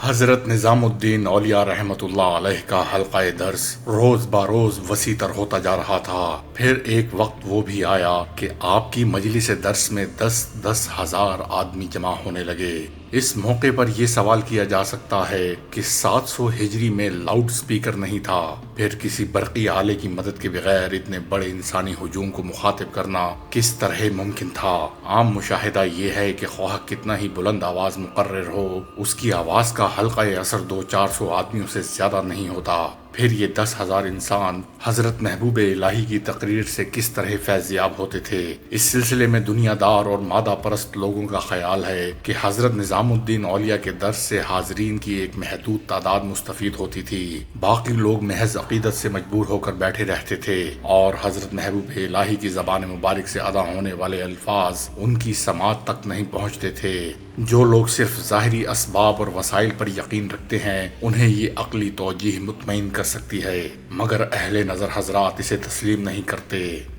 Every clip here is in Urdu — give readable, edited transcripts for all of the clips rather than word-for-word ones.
حضرت نظام الدین اولیاء رحمت اللہ علیہ کا حلقہ درس روز بروز وسیع تر ہوتا جا رہا تھا۔ پھر ایک وقت وہ بھی آیا کہ آپ کی مجلس درس میں 10,000 آدمی جمع ہونے لگے۔ اس موقع پر یہ سوال کیا جا سکتا ہے کہ 700 ہجری میں لاؤڈ سپیکر نہیں تھا، پھر کسی برقی آلے کی مدد کے بغیر اتنے بڑے انسانی ہجوم کو مخاطب کرنا کس طرح ممکن تھا؟ عام مشاہدہ یہ ہے کہ خواہ کتنا ہی بلند آواز مقرر ہو، اس کی آواز کا حلقہ اثر 200-400 آدمیوں سے زیادہ نہیں ہوتا۔ پھر یہ 10,000 انسان حضرت محبوب الہی کی تقریر سے کس طرح فیض یاب ہوتے تھے؟ اس سلسلے میں دنیا دار اور مادہ پرست لوگوں کا خیال ہے کہ حضرت نظام الدین اولیاء کے درس سے حاضرین کی ایک محدود تعداد مستفید ہوتی تھی، باقی لوگ محض عقیدت سے مجبور ہو کر بیٹھے رہتے تھے اور حضرت محبوب الہی کی زبان مبارک سے ادا ہونے والے الفاظ ان کی سماعت تک نہیں پہنچتے تھے۔ جو لوگ صرف ظاہری اسباب اور وسائل پر یقین رکھتے ہیں انہیں یہ عقلی توجیہ مطمئن کر سکتی ہے، مگر اہل نظر حضرات اسے تسلیم نہیں کرتے۔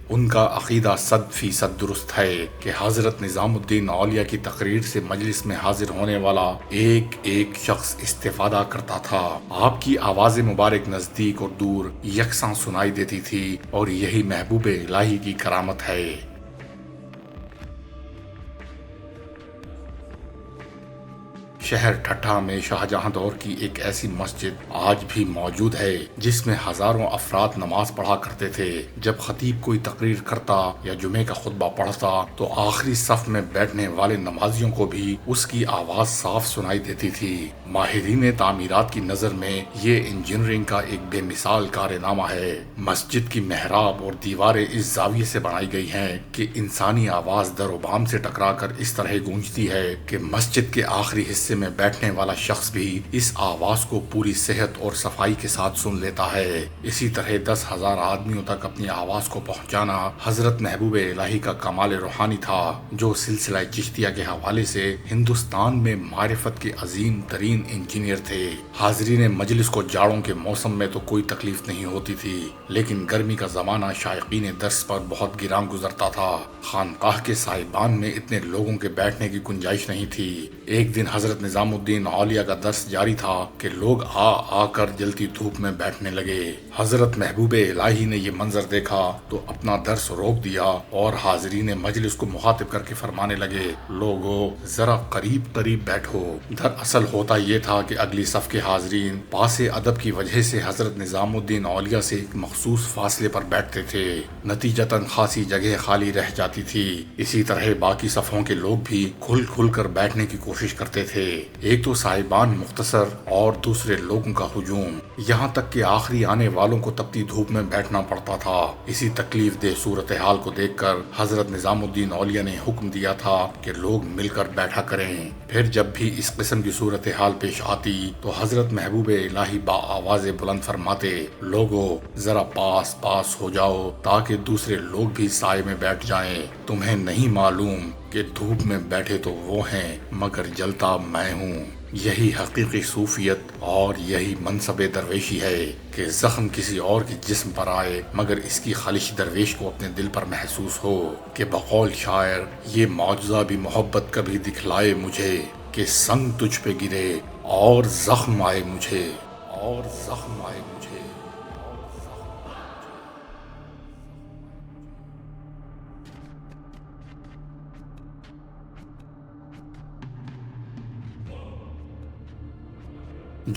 ان کا عقیدہ 100% درست ہے کہ حضرت نظام الدین اولیاء کی تقریر سے مجلس میں حاضر ہونے والا ایک ایک شخص استفادہ کرتا تھا۔ آپ کی آواز مبارک نزدیک اور دور یکساں سنائی دیتی تھی اور یہی محبوب الہی کی کرامت ہے۔ شہر ٹھٹھا میں شاہجہاں دور کی ایک ایسی مسجد آج بھی موجود ہے جس میں ہزاروں افراد نماز پڑھا کرتے تھے۔ جب خطیب کوئی تقریر کرتا یا جمعے کا خطبہ پڑھتا تو آخری صف میں بیٹھنے والے نمازیوں کو بھی اس کی آواز صاف سنائی دیتی تھی۔ ماہرین تعمیرات کی نظر میں یہ انجینئرنگ کا ایک بے مثال کارنامہ ہے۔ مسجد کی محراب اور دیواریں اس زاویے سے بنائی گئی ہیں کہ انسانی آواز در و بام سے ٹکرا کر اس طرح گونجتی ہے کہ مسجد کے آخری حصے میں بیٹھنے والا شخص بھی اس آواز کو پوری صحت اور صفائی کے ساتھ سن لیتا ہے۔ اسی طرح 10,000 آدمیوں تک اپنی آواز کو پہنچانا حضرت محبوب الہی کا کمال روحانی تھا، جو سلسلہ چشتیہ کے حوالے سے ہندوستان میں معرفت کے عظیم ترین انجینئر تھے۔ حاضرین مجلس کو جاڑوں کے موسم میں تو کوئی تکلیف نہیں ہوتی تھی، لیکن گرمی کا زمانہ شائقین درس پر بہت گراں گزرتا تھا۔ خانقاہ کے سائبان میں اتنے لوگوں کے بیٹھنے کی گنجائش نہیں تھی۔ ایک دن حضرت نظام الدین اولیاء کا درس جاری تھا کہ لوگ آ کر جلتی دھوپ میں بیٹھنے لگے۔ حضرت محبوب الہی نے یہ منظر دیکھا تو اپنا درس روک دیا اور حاضرین مجلس کو مخاطب کر کے فرمانے لگے، لوگو ذرا قریب قریب بیٹھو۔ دراصل ہوتا یہ تھا کہ اگلی صف کے حاضرین پاس ادب کی وجہ سے حضرت نظام الدین اولیاء سے ایک مخصوص فاصلے پر بیٹھتے تھے، نتیجتاً خاصی جگہ خالی رہ جاتی تھی۔ اسی طرح باقی صفوں کے لوگ بھی کھل کر بیٹھنے کی کوشش کرتے تھے۔ ایک تو صاحبان مختصر اور دوسرے لوگوں کا ہجوم، یہاں تک کہ آخری آنے والوں کو تپتی دھوپ میں بیٹھنا پڑتا تھا۔ اسی تکلیف دہ صورتحال کو دیکھ کر حضرت نظام الدین اولیاء نے حکم دیا تھا کہ لوگ مل کر بیٹھا کریں۔ پھر جب بھی اس قسم کی صورتحال پیش آتی تو حضرت محبوب الہی با آواز بلند فرماتے، لوگو ذرا پاس ہو جاؤ تاکہ دوسرے لوگ بھی سائے میں بیٹھ جائیں۔ تمہیں نہیں معلوم کہ دھوپ میں بیٹھے تو وہ ہیں مگر جلتا میں ہوں۔ یہی حقیقی صوفیت اور یہی منصب درویشی ہے کہ زخم کسی اور کے جسم پر آئے مگر اس کی خالص درویش کو اپنے دل پر محسوس ہو کہ بقول شاعر یہ معجزہ بھی محبت کبھی دکھلائے مجھے کہ سنگ تجھ پہ گرے اور زخم آئے مجھے۔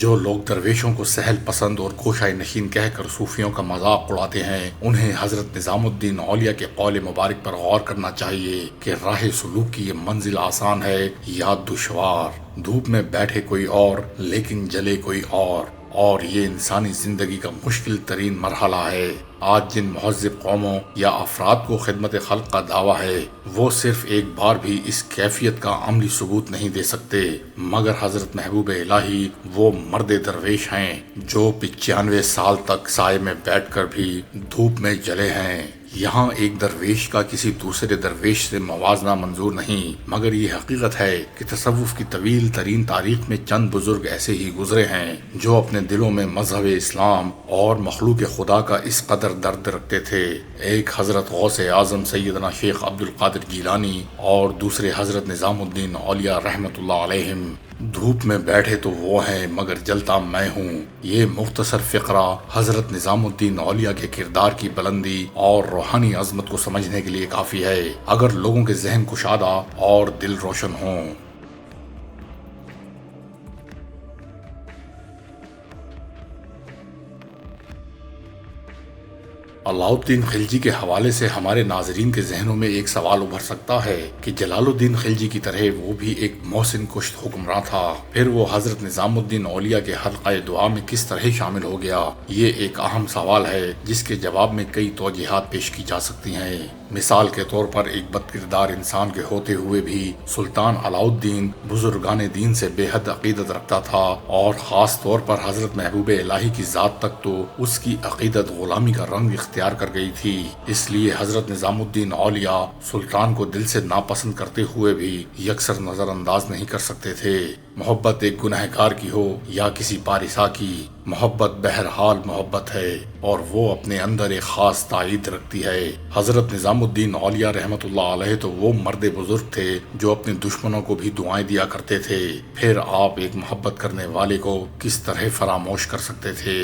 جو لوگ درویشوں کو سہل پسند اور گوشۂ نشین کہہ کر صوفیوں کا مذاق اڑاتے ہیں انہیں حضرت نظام الدین اولیاء کے قول مبارک پر غور کرنا چاہیے کہ راہ سلوک کی یہ منزل آسان ہے یا دشوار۔ دھوپ میں بیٹھے کوئی اور لیکن جلے کوئی اور یہ انسانی زندگی کا مشکل ترین مرحلہ ہے۔ آج جن مہذب قوموں یا افراد کو خدمت خلق کا دعویٰ ہے وہ صرف ایک بار بھی اس کیفیت کا عملی ثبوت نہیں دے سکتے، مگر حضرت محبوب الہی وہ مرد درویش ہیں جو 95 سال تک سائے میں بیٹھ کر بھی دھوپ میں جلے ہیں۔ یہاں ایک درویش کا کسی دوسرے درویش سے موازنہ منظور نہیں، مگر یہ حقیقت ہے کہ تصوف کی طویل ترین تاریخ میں چند بزرگ ایسے ہی گزرے ہیں جو اپنے دلوں میں مذہب اسلام اور مخلوق خدا کا اس قدر درد رکھتے تھے۔ ایک حضرت غوث اعظم سیدنا شیخ عبد القادر جیلانی اور دوسرے حضرت نظام الدین اولیاء رحمت اللہ علیہم۔ دھوپ میں بیٹھے تو وہ ہیں مگر جلتا میں ہوں۔ یہ مختصر فقرہ حضرت نظام الدین اولیاء کے کردار کی بلندی اور روحانی عظمت کو سمجھنے کے لیے کافی ہے، اگر لوگوں کے ذہن کشادہ اور دل روشن ہوں۔ علاء الدین خلجی کے حوالے سے ہمارے ناظرین کے ذہنوں میں ایک سوال ابھر سکتا ہے کہ جلال الدین خلجی کی طرح وہ بھی ایک محسن کشت حکمراں تھا، پھر وہ حضرت نظام الدین اولیاء کے حلقہ دعا میں کس طرح شامل ہو گیا؟ یہ ایک اہم سوال ہے جس کے جواب میں کئی توجیہات پیش کی جا سکتی ہیں۔ مثال کے طور پر ایک بد کردار انسان کے ہوتے ہوئے بھی سلطان علاء الدین بزرگان دین سے بے حد عقیدت رکھتا تھا، اور خاص طور پر حضرت محبوب الہی کی ذات تک تو اس کی عقیدت غلامی کا رنگ اختیار کر گئی تھی۔ اس لیے حضرت نظام الدین اولیاء سلطان کو دل سے ناپسند کرتے ہوئے بھی یکسر نظر انداز نہیں کر سکتے تھے۔ محبت ایک گنہگار کی ہو یا کسی پارسا کی، محبت بہرحال محبت ہے، اور وہ اپنے اندر ایک خاص تائید رکھتی ہے۔ حضرت نظام الدین اولیاء رحمت اللہ علیہ تو وہ مرد بزرگ تھے جو اپنے دشمنوں کو بھی دعائیں دیا کرتے تھے، پھر آپ ایک محبت کرنے والے کو کس طرح فراموش کر سکتے تھے؟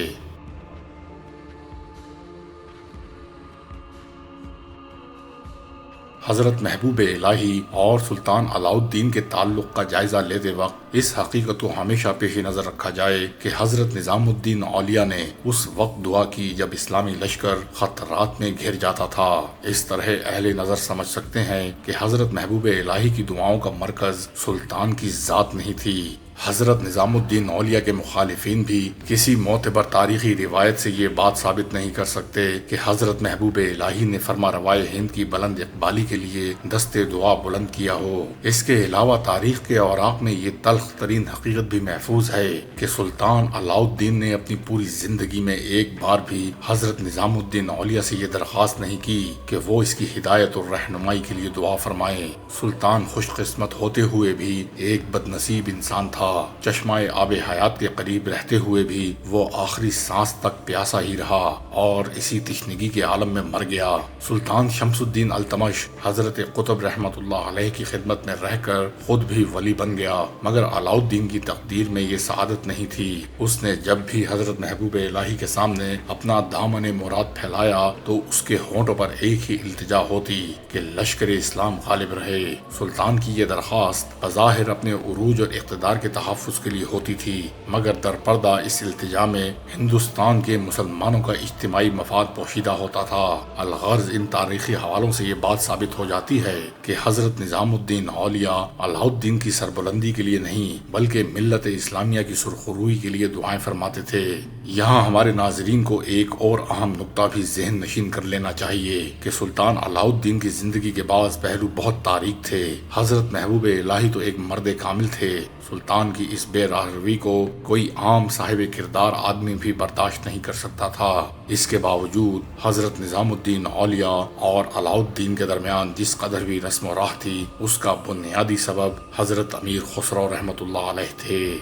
حضرت محبوب الہی اور سلطان علاء الدین کے تعلق کا جائزہ لیتے وقت اس حقیقت کو ہمیشہ پیش نظر رکھا جائے کہ حضرت نظام الدین اولیاء نے اس وقت دعا کی جب اسلامی لشکر خطرات میں گھر جاتا تھا۔ اس طرح اہل نظر سمجھ سکتے ہیں کہ حضرت محبوب الہی کی دعاؤں کا مرکز سلطان کی ذات نہیں تھی۔ حضرت نظام الدین اولیاء کے مخالفین بھی کسی معتبر تاریخی روایت سے یہ بات ثابت نہیں کر سکتے کہ حضرت محبوب الہی نے فرما روائے ہند کی بلند اقبالی کے لیے دستے دعا بلند کیا ہو۔ اس کے علاوہ تاریخ کے اوراق میں یہ تلخ ترین حقیقت بھی محفوظ ہے کہ سلطان علاء الدین نے اپنی پوری زندگی میں ایک بار بھی حضرت نظام الدین اولیاء سے یہ درخواست نہیں کی کہ وہ اس کی ہدایت اور رہنمائی کے لیے دعا فرمائیں۔ سلطان خوش قسمت ہوتے ہوئے بھی ایک بد نصیب انسان تھا۔ چشمہ آب حیات کے قریب رہتے ہوئے بھی وہ آخری سانس تک پیاسا ہی رہا اور اسی تشنگی کے عالم میں مر گیا۔ سلطان شمس الدین التمش حضرت قطب رحمت اللہ علیہ کی خدمت میں رہ کر خود بھی ولی بن گیا، مگر علاء الدین کی تقدیر میں یہ سعادت نہیں تھی۔ اس نے جب بھی حضرت محبوب الہی کے سامنے اپنا دامن مراد پھیلایا تو اس کے ہونٹوں پر ایک ہی التجا ہوتی کہ لشکر اسلام غالب رہے۔ سلطان کی یہ درخواست بظاہر اپنے عروج اور اقتدار کے تحفظ کے لیے ہوتی تھی، مگر در پردہ اس التجا میں ہندوستان کے مسلمانوں کا اجتماعی مفاد پوشیدہ ہوتا تھا۔ الغرض ان تاریخی حوالوں سے یہ بات ثابت ہو جاتی ہے کہ حضرت نظام الدین اولیاء علاء الدین کی سربلندی کے لیے نہیں بلکہ ملت اسلامیہ کی سرخروئی کے لیے دعائیں فرماتے تھے۔ یہاں ہمارے ناظرین کو ایک اور اہم نکتہ بھی ذہن نشین کر لینا چاہیے کہ سلطان علاء الدین کی زندگی کے بعض پہلو بہت تاریک تھے۔ حضرت محبوب الہی تو ایک مرد کامل تھے۔ سلطان کی اس بے راہ روی کو کوئی عام صاحب کردار آدمی بھی برداشت نہیں کر سکتا تھا۔ اس کے باوجود حضرت نظام الدین اولیاء اور علاء الدین کے درمیان جس قدر بھی رسم و راہ تھی، اس کا بنیادی سبب حضرت امیر خسرو رحمت اللہ علیہ تھے۔